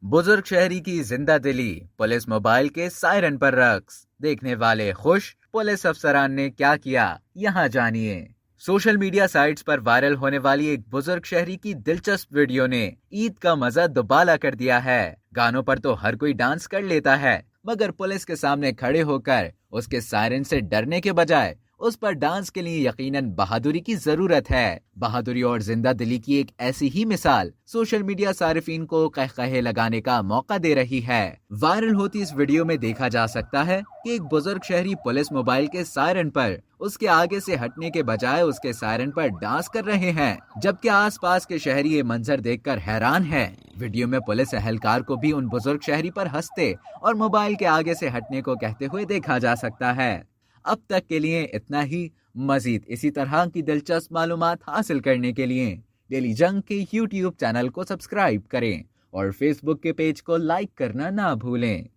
बुजुर्ग शहरी की जिंदा दिली, पुलिस मोबाइल के सायरन पर रक्स, देखने वाले खुश, पुलिस अफसरान ने क्या किया, यहाँ जानिए। सोशल मीडिया साइट्स पर वायरल होने वाली एक बुजुर्ग शहरी की दिलचस्प वीडियो ने ईद का मजा दुबाला कर दिया है। गानों पर तो हर कोई डांस कर लेता है, मगर पुलिस के सामने खड़े होकर उसके सायरन से डरने के बजाय उस पर डांस के लिए यकीनन बहादुरी की जरूरत है। बहादुरी और जिंदा दिली की एक ऐसी ही मिसाल सोशल मीडिया सारिफीन को कहकहे लगाने का मौका दे रही है। वायरल होती इस वीडियो में देखा जा सकता है कि एक बुजुर्ग शहरी पुलिस मोबाइल के सायरन पर उसके आगे से हटने के बजाय उसके सायरन पर डांस कर रहे हैं, जबकि आसपास के शहरी ये मंजर देखकर हैरान है। वीडियो में पुलिस एहलकार को भी उन बुजुर्ग शहरी पर हंसते और मोबाइल के आगे से हटने को कहते हुए देखा जा सकता है। अब तक के लिए इतना ही। मजीद इसी तरह की दिलचस्प मालूमात हासिल करने के लिए डेली जंग के YouTube चैनल को सब्सक्राइब करें और Facebook के पेज को लाइक करना ना भूलें।